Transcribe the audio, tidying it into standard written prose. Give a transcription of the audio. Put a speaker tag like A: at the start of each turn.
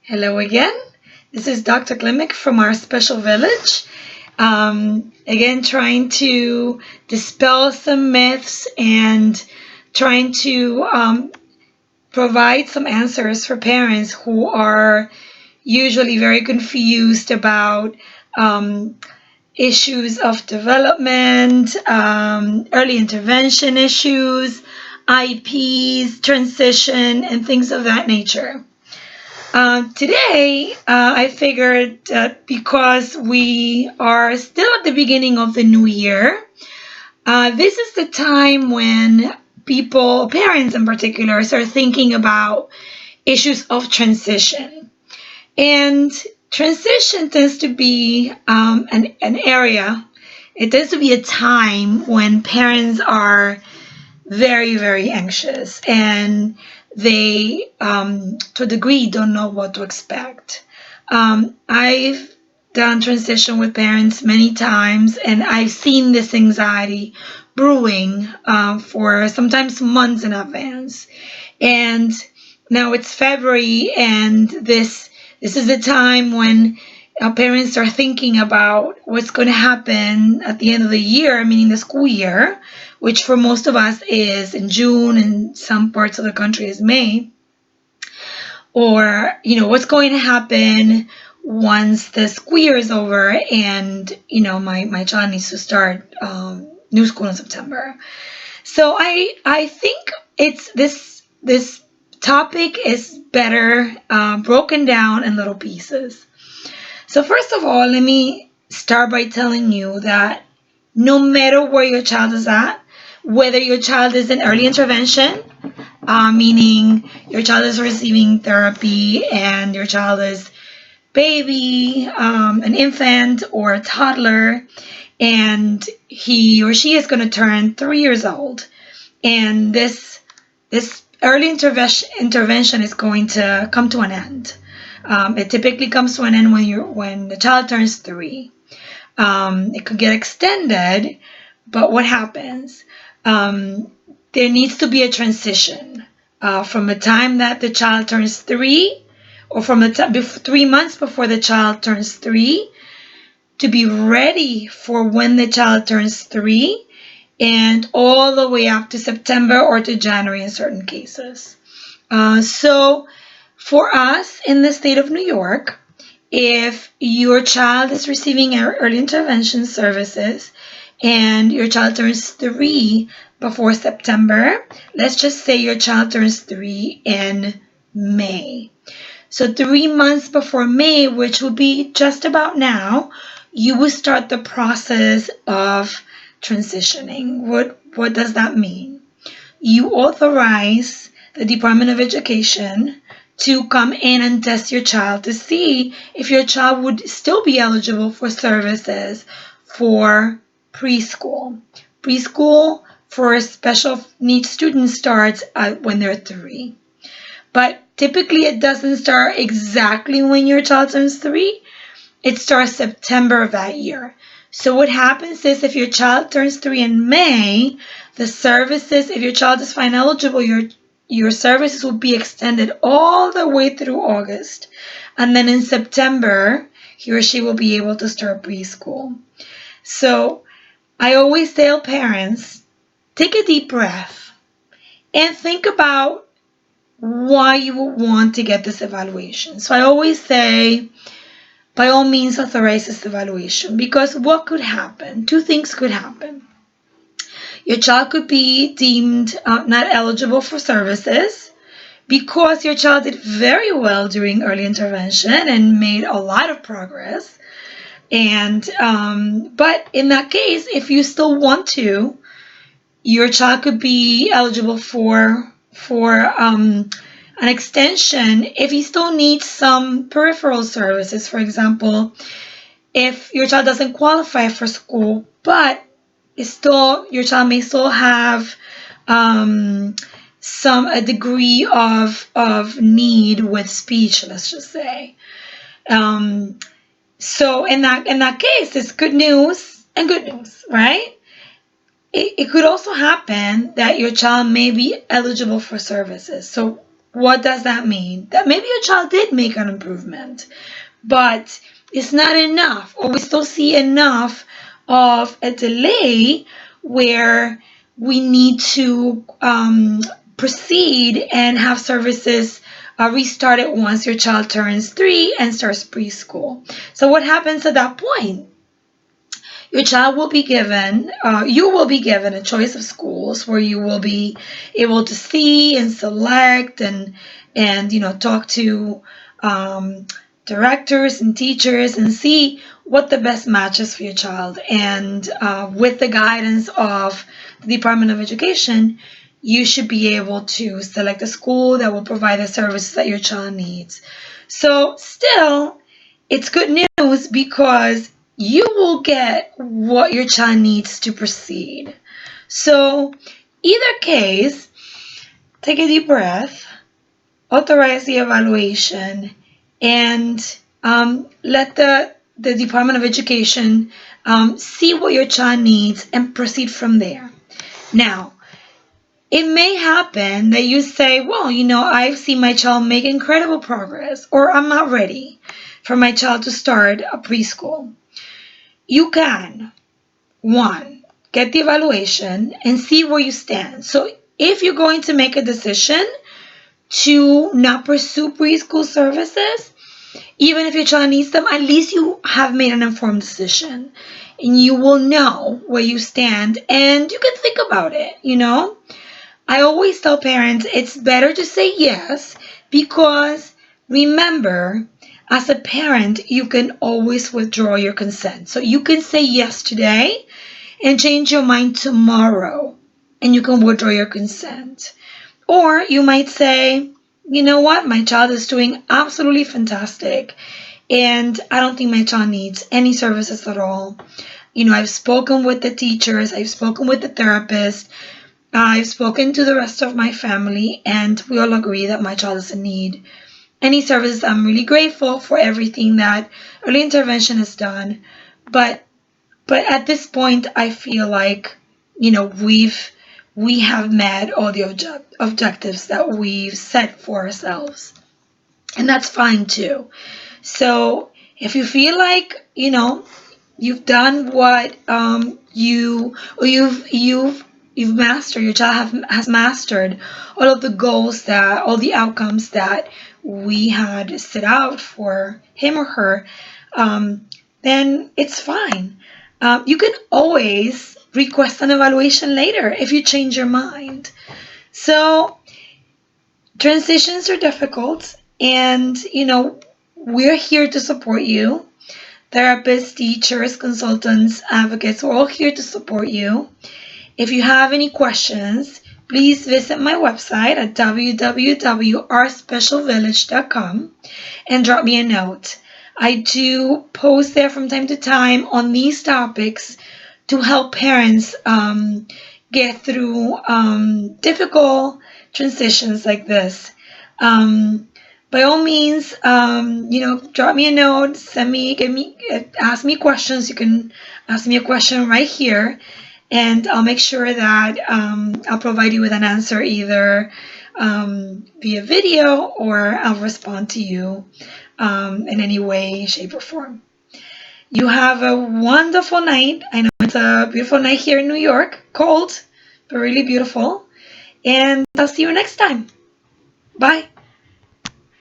A: Hello again. This is Dr. Klimek from our special village. Again, trying to dispel some myths and trying to provide some answers for parents who are usually very confused about um, issues of development, early intervention issues, IEPs, transition, and things of that nature. Today, I figured that because we are still at the beginning of the new year, this is the time when people, parents in particular, start thinking about issues of transition. And transition tends to be an area, it tends to be a time when parents are very, very anxious and they, to a degree, don't know what to expect. I've done transition with parents many times and I've seen this anxiety brewing for sometimes months in advance. And now it's February, and this is the time when parents are thinking about what's going to happen at the end of the year, meaning the school year, which for most of us is in June, and some parts of the country is May. Or what's going to happen once the school year is over, and my child needs to start new school in September. So I think it's this topic is better broken down in little pieces. So first of all, let me start by telling you that no matter where your child is at, whether your child is in early intervention, meaning your child is receiving therapy and your child is baby, an infant or a toddler, and he or she is going to turn 3 years old, and this early intervention is going to come to an end. It typically comes to an end when the child turns 3. It could get extended, but what happens? There needs to be a transition from the time that the child turns 3, or from the 3 months before the child turns 3, to be ready for when the child turns 3, and all the way up to September or to January in certain cases. So for us in the state of New York, if your child is receiving early intervention services and your child turns 3 before September, let's just say your child turns 3 in May. So 3 months before May, which will be just about now, you will start the process of transitioning. What does that mean? You authorize the Department of Education to come in and test your child to see if your child would still be eligible for services for preschool. Preschool for special needs students starts when they're 3. But typically it doesn't start exactly when your child turns 3. It starts September of that year. So what happens is if your child turns 3 in May, the services, if your child is fine eligible, your services will be extended all the way through August. And then in September, he or she will be able to start preschool. So I always tell parents, take a deep breath and think about why you would want to get this evaluation. So I always say, by all means, authorize this evaluation, because what could happen? Two things could happen. Your child could be deemed not eligible for services because your child did very well during early intervention and made a lot of progress. And but in that case, if you still want to, your child could be eligible for an extension if he still needs some peripheral services. For example, if your child doesn't qualify for school, but your child may still have a degree of need with speech, let's just say. So in that case, it's good news and good news, right? It could also happen that your child may be eligible for services. So What does that mean? That maybe your child did make an improvement, but it's not enough, or we still see enough of a delay where we need to proceed and have services restarted once your child turns 3 and starts preschool. So what happens at that point? Your child will be given, you will be given a choice of schools where you will be able to see and select and talk to directors and teachers and see what the best match is for your child. And with the guidance of the Department of Education, you should be able to select a school that will provide the services that your child needs. So still, it's good news because you will get what your child needs to proceed. So, either case, take a deep breath, authorize the evaluation, and let the Department of Education see what your child needs and proceed from there. Now, it may happen that you say, well, I've seen my child make incredible progress, or I'm not ready for my child to start a preschool. You can, one, get the evaluation and see where you stand. So if you're going to make a decision to not pursue preschool services, even if your child needs them, at least you have made an informed decision and you will know where you stand and you can think about it. I always tell parents it's better to say yes because remember, as a parent, you can always withdraw your consent. So you can say yes today and change your mind tomorrow and you can withdraw your consent. Or you might say, you know what, my child is doing absolutely fantastic and I don't think my child needs any services at all. I've spoken with the teachers, I've spoken with the therapist, I've spoken to the rest of my family, and we all agree that my child doesn't need any services. I'm really grateful for everything that early intervention has done, but at this point, I feel like we have met all the objectives that we've set for ourselves, and that's fine too. So if you feel like you've done what you or you've mastered, your child has mastered all of the goals, that all the outcomes that we had set out for him or her, then it's fine. You can always request an evaluation later if you change your mind. So transitions are difficult, and we're here to support you. Therapists, teachers, consultants, advocates, we're all here to support you. If you have any questions, please visit my website at www.ourspecialvillage.com and drop me a note. I do post there from time to time on these topics to help parents get through difficult transitions like this. By all means, drop me a note, ask me questions. You can ask me a question right here, and I'll make sure that I'll provide you with an answer either via video or I'll respond to you in any way, shape, or form. You have a wonderful night. I know it's a beautiful night here in New York, cold, but really beautiful. And I'll see you next time. Bye.